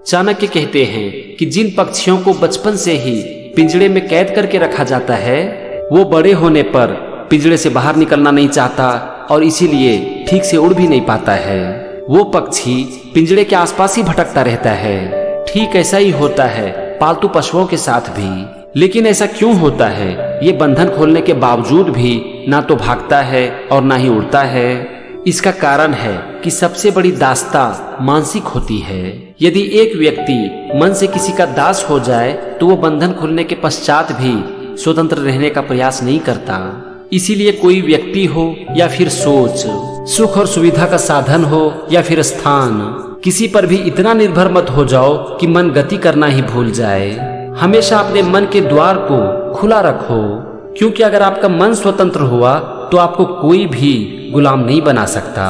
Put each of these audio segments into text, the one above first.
चाणक्य कहते हैं कि जिन पक्षियों को बचपन से ही पिंजड़े में कैद करके रखा जाता है वो बड़े होने पर पिंजड़े से बाहर निकलना नहीं चाहता और इसीलिए ठीक से उड़ भी नहीं पाता है। वो पक्षी पिंजड़े के आसपास ही भटकता रहता है। ठीक ऐसा ही होता है पालतू पशुओं के साथ भी। लेकिन ऐसा क्यों होता है? ये बंधन खोलने के बावजूद भी ना तो भागता है और ना ही उड़ता है। इसका कारण है कि सबसे बड़ी दास्ता मानसिक होती है। यदि एक व्यक्ति मन से किसी का दास हो जाए तो वो बंधन खुलने के पश्चात भी स्वतंत्र रहने का प्रयास नहीं करता। इसीलिए कोई व्यक्ति हो या फिर सोच, सुख और सुविधा का साधन हो या फिर स्थान, किसी पर भी इतना निर्भर मत हो जाओ कि मन गति करना ही भूल जाए। हमेशा अपने मन के द्वार को खुला रखो, क्योंकि अगर आपका मन स्वतंत्र हुआ तो आपको कोई भी गुलाम नहीं बना सकता।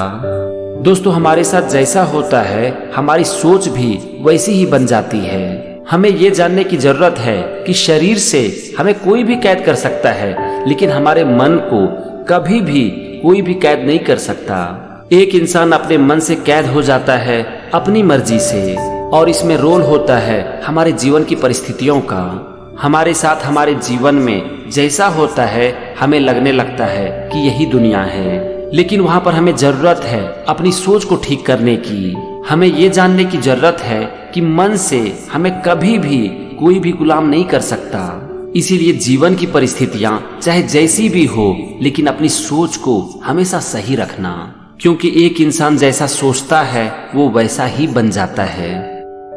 दोस्तों, हमारे साथ जैसा होता है हमारी सोच भी वैसी ही बन जाती है। हमें ये जानने की जरूरत है कि शरीर से हमें कोई भी कैद कर सकता है, लेकिन हमारे मन को कभी भी कोई भी कैद नहीं कर सकता। एक इंसान अपने मन से कैद हो जाता है अपनी मर्जी से, और इसमें रोल होता है हमारे जीवन की परिस्थितियों का। हमारे साथ हमारे जीवन में जैसा होता है हमें लगने लगता है कि यही दुनिया है, लेकिन वहाँ पर हमें जरूरत है अपनी सोच को ठीक करने की। हमें ये जानने की जरूरत है कि मन से हमें कभी भी कोई भी गुलाम नहीं कर सकता। इसीलिए जीवन की परिस्थितियां चाहे जैसी भी हो, लेकिन अपनी सोच को हमेशा सही रखना, क्योंकि एक इंसान जैसा सोचता है वो वैसा ही बन जाता है।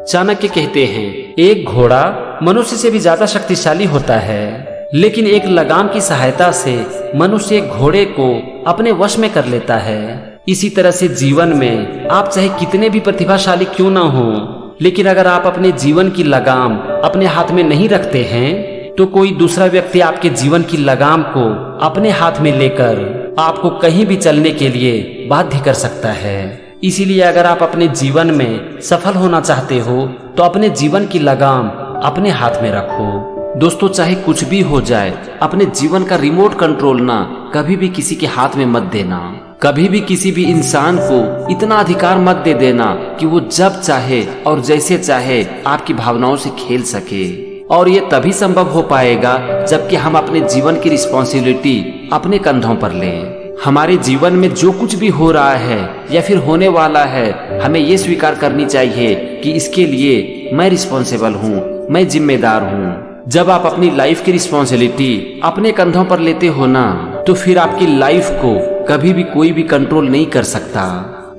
चाणक्य कहते हैं एक घोड़ा मनुष्य से भी ज्यादा शक्तिशाली होता है, लेकिन एक लगाम की सहायता से मनुष्य एक घोड़े को अपने वश में कर लेता है। इसी तरह से जीवन में आप चाहे कितने भी प्रतिभाशाली क्यों ना हो, लेकिन अगर आप अपने जीवन की लगाम अपने हाथ में नहीं रखते हैं तो कोई दूसरा व्यक्ति आपके जीवन की लगाम को अपने हाथ में लेकर आपको कहीं भी चलने के लिए बाध्य कर सकता है। इसीलिए अगर आप अपने जीवन में सफल होना चाहते हो तो अपने जीवन की लगाम अपने हाथ में रखो। दोस्तों, चाहे कुछ भी हो जाए, अपने जीवन का रिमोट कंट्रोल ना कभी भी किसी के हाथ में मत देना। कभी भी किसी भी इंसान को इतना अधिकार मत दे देना कि वो जब चाहे और जैसे चाहे आपकी भावनाओं से खेल सके। और ये तभी संभव हो पाएगा जबकि हम अपने जीवन की रिस्पॉन्सिबिलिटी अपने कंधों पर लें। हमारे जीवन में जो कुछ भी हो रहा है या फिर होने वाला है, हमें ये स्वीकार करनी चाहिए कि इसके लिए मैं रिस्पॉन्सिबल हूँ, मैं जिम्मेदार हूँ। जब आप अपनी लाइफ की रिस्पॉन्सिबिलिटी अपने कंधों पर लेते हो ना, तो फिर आपकी लाइफ को कभी भी कोई भी कंट्रोल नहीं कर सकता,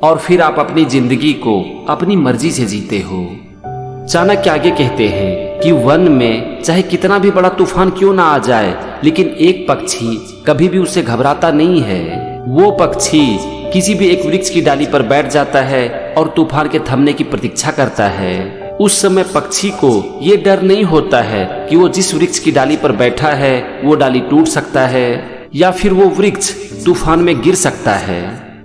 और फिर आप अपनी जिंदगी को अपनी मर्जी से जीते हो। चाणक्य आगे कहते हैं कि वन में चाहे कितना भी बड़ा तूफान क्यों ना आ जाए, लेकिन एक पक्षी कभी भी उससे घबराता नहीं है। वो पक्षी किसी भी एक वृक्ष की डाली पर बैठ जाता है और तूफान के थमने की प्रतीक्षा करता है। उस समय पक्षी को ये डर नहीं होता है कि वो जिस वृक्ष की डाली पर बैठा है वो डाली टूट सकता है या फिर वो वृक्ष तूफान में गिर सकता है।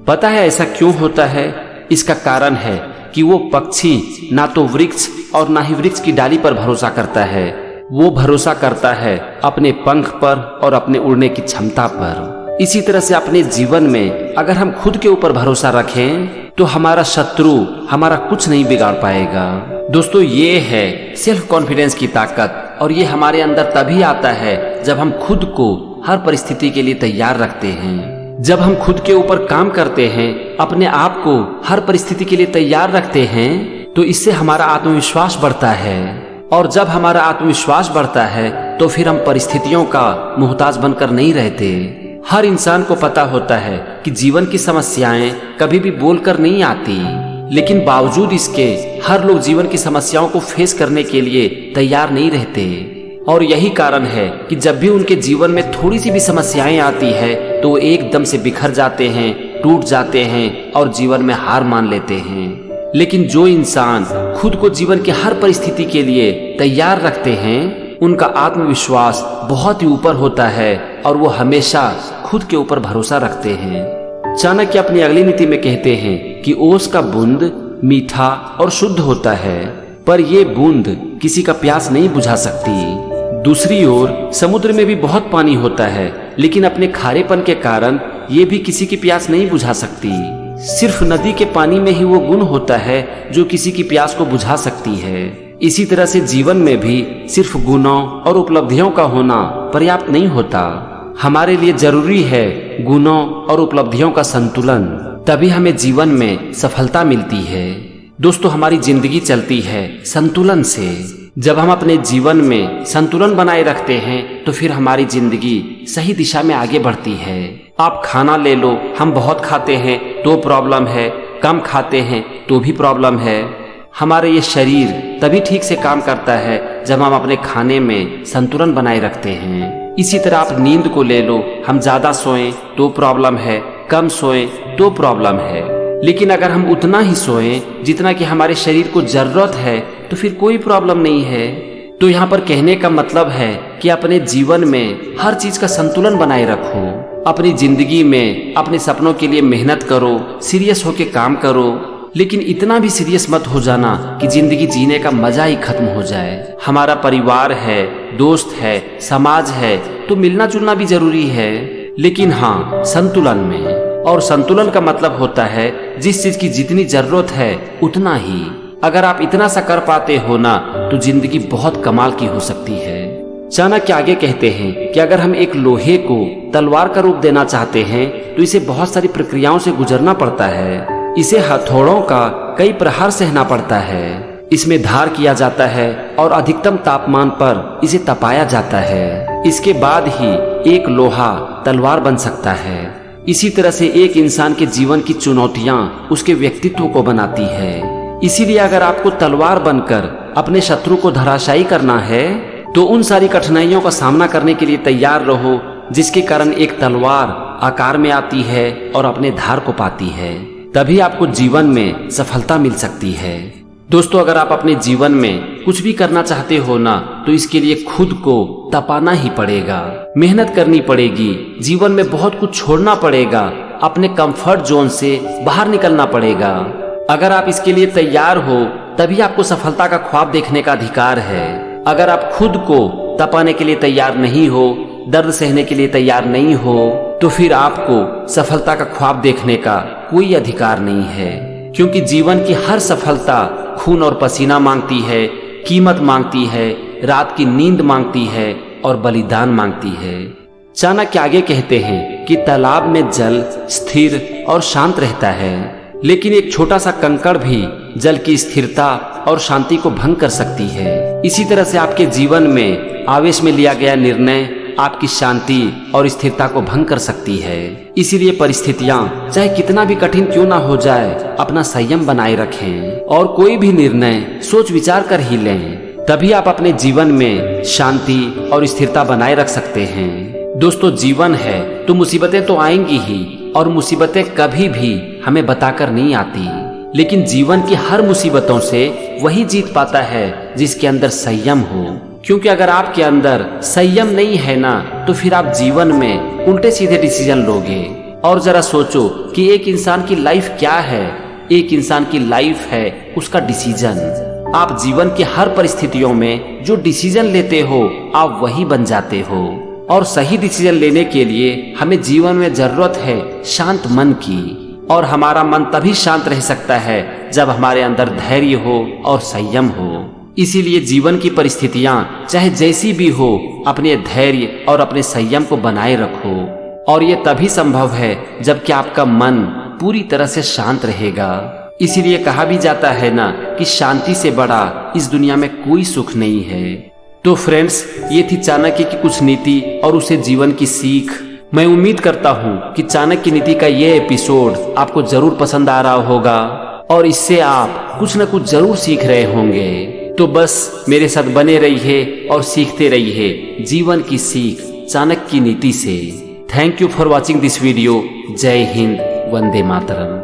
पता है ऐसा क्यों होता है? इसका कारण है कि वो पक्षी ना तो वृक्ष और ना ही वृक्ष की डाली पर भरोसा करता है, वो भरोसा करता है अपने पंख पर और अपने उड़ने की क्षमता पर। इसी तरह से अपने जीवन में अगर हम खुद के ऊपर भरोसा रखें तो हमारा शत्रु हमारा कुछ नहीं बिगाड़ पाएगा। दोस्तों, ये है सेल्फ कॉन्फिडेंस की ताकत, और ये हमारे अंदर तभी आता है जब हम खुद को हर परिस्थिति के लिए तैयार रखते हैं। जब हम खुद के ऊपर काम करते हैं, अपने आप को हर परिस्थिति के लिए तैयार रखते हैं, तो इससे हमारा आत्मविश्वास बढ़ता है, और जब हमारा आत्मविश्वास बढ़ता है तो फिर हम परिस्थितियों का मोहताज बनकर नहीं रहते। हर इंसान को पता होता है कि जीवन की समस्याएं कभी भी बोलकर नहीं आती, लेकिन बावजूद इसके हर लोग जीवन की समस्याओं को फेस करने के लिए तैयार नहीं रहते। और यही कारण है कि जब भी उनके जीवन में थोड़ी सी भी समस्याएं आती है तो वो एकदम से बिखर जाते हैं, टूट जाते हैं और जीवन में हार मान लेते हैं। लेकिन जो इंसान खुद को जीवन की हर परिस्थिति के लिए तैयार रखते हैं, उनका आत्मविश्वास बहुत ही ऊपर होता है और वो हमेशा खुद के ऊपर भरोसा रखते हैं। चाणक्य अपनी अगली नीति में कहते हैं कि ओस का बूंद मीठा और शुद्ध होता है, पर ये बूंद किसी का प्यास नहीं बुझा सकती। दूसरी ओर समुद्र में भी बहुत पानी होता है, लेकिन अपने खारेपन के कारण ये भी किसी की प्यास नहीं बुझा सकती। सिर्फ नदी के पानी में ही वो गुण होता है जो किसी की प्यास को बुझा सकती है। इसी तरह से जीवन में भी सिर्फ गुणों और उपलब्धियों का होना पर्याप्त नहीं होता। हमारे लिए जरूरी है गुणों और उपलब्धियों का संतुलन, तभी हमें जीवन में सफलता मिलती है। दोस्तों, हमारी जिंदगी चलती है संतुलन से। जब हम अपने जीवन में संतुलन बनाए रखते हैं तो फिर हमारी जिंदगी सही दिशा में आगे बढ़ती है। आप खाना ले लो, हम बहुत खाते हैं तो प्रॉब्लम है, कम खाते हैं तो भी प्रॉब्लम है। हमारे ये शरीर तभी ठीक से काम करता है जब हम अपने खाने में संतुलन बनाए रखते हैं। इसी तरह आप नींद को ले लो, हम ज्यादा सोएं तो प्रॉब्लम है, कम सोएं तो प्रॉब्लम है। लेकिन अगर हम उतना ही सोएं जितना कि हमारे शरीर को जरूरत है तो फिर कोई प्रॉब्लम नहीं है। तो यहाँ पर कहने का मतलब है कि अपने जीवन में हर चीज का संतुलन बनाए रखो। अपनी जिंदगी में अपने सपनों के लिए मेहनत करो, सीरियस होके काम करो, लेकिन इतना भी सीरियस मत हो जाना कि जिंदगी जीने का मजा ही खत्म हो जाए। हमारा परिवार है, दोस्त है, समाज है, तो मिलना जुलना भी जरूरी है, लेकिन हाँ संतुलन में। और संतुलन का मतलब होता है जिस चीज की जितनी जरूरत है उतना ही। अगर आप इतना सा कर पाते हो ना तो जिंदगी बहुत कमाल की हो सकती है। चाणक्य आगे कहते हैं कि अगर हम एक लोहे को तलवार का रूप देना चाहते हैं तो इसे बहुत सारी प्रक्रियाओं से गुजरना पड़ता है। इसे हथौड़ों का कई प्रहार सहना पड़ता है, इसमें धार किया जाता है और अधिकतम तापमान पर इसे तपाया जाता है। इसके बाद ही एक लोहा तलवार बन सकता है। इसी तरह से एक इंसान के जीवन की चुनौतियां उसके व्यक्तित्व को बनाती है। इसीलिए अगर आपको तलवार बनकर अपने शत्रु को धराशायी करना है तो उन सारी कठिनाइयों का सामना करने के लिए तैयार रहो, जिसके कारण एक तलवार आकार में आती है और अपने धार को पाती है। तभी आपको जीवन में सफलता मिल सकती है। दोस्तों, अगर आप अपने जीवन में कुछ भी करना चाहते हो ना तो इसके लिए खुद को तपाना ही पड़ेगा, मेहनत करनी पड़ेगी, जीवन में बहुत कुछ छोड़ना पड़ेगा, अपने कंफर्ट जोन से बाहर निकलना पड़ेगा। अगर आप इसके लिए तैयार हो तभी आपको सफलता का ख्वाब देखने का अधिकार है। अगर आप खुद को तपाने के लिए तैयार नहीं हो, दर्द सहने के लिए तैयार नहीं हो, तो फिर आपको सफलता का ख्वाब देखने का कोई अधिकार नहीं है। क्योंकि जीवन की हर सफलता खून और पसीना मांगती है, कीमत मांगती है, रात की नींद मांगती है और बलिदान मांगती है। चाणक्य आगे कहते हैं कि तालाब में जल स्थिर और शांत रहता है, लेकिन एक छोटा सा कंकड़ भी जल की स्थिरता और शांति को भंग कर सकती है। इसी तरह से आपके जीवन में आवेश में लिया गया निर्णय आपकी शांति और स्थिरता को भंग कर सकती है। इसीलिए परिस्थितियां चाहे कितना भी कठिन क्यों ना हो जाए, अपना संयम बनाए रखें और कोई भी निर्णय सोच विचार कर ही लें। तभी आप अपने जीवन में शांति और स्थिरता बनाए रख सकते हैं। दोस्तों, जीवन है तो मुसीबतें तो आएंगी ही, और मुसीबतें कभी भी हमें बताकर नहीं आती, लेकिन जीवन की हर मुसीबतों से वही जीत पाता है जिसके अंदर संयम हो। क्योंकि अगर आपके अंदर संयम नहीं है ना तो फिर आप जीवन में उल्टे सीधे डिसीजन लोगे। और जरा सोचो कि एक इंसान की लाइफ क्या है। एक इंसान की लाइफ है उसका डिसीजन। आप जीवन की हर परिस्थितियों में जो डिसीजन लेते हो आप वही बन जाते हो। और सही डिसीजन लेने के लिए हमें जीवन में जरूरत है शांत मन की, और हमारा मन तभी शांत रह सकता है जब हमारे अंदर धैर्य हो और संयम हो। इसीलिए जीवन की परिस्थितियां चाहे जैसी भी हो, अपने धैर्य और अपने संयम को बनाए रखो। और ये तभी संभव है जबकि आपका मन पूरी तरह से शांत रहेगा। इसीलिए कहा भी जाता है ना कि शांति से बड़ा इस दुनिया में कोई सुख नहीं है। तो फ्रेंड्स, ये थी चाणक्य की कुछ नीति और उसे जीवन की सीख। मैं उम्मीद करता हूँ कि चाणक्य नीति का ये एपिसोड आपको जरूर पसंद आ रहा होगा और इससे आप कुछ न कुछ जरूर सीख रहे होंगे। तो बस मेरे साथ बने रहिए और सीखते रहिए जीवन की सीख चाणक्य की नीति से। Thank you for watching this video. जय हिंद, वंदे मातरम।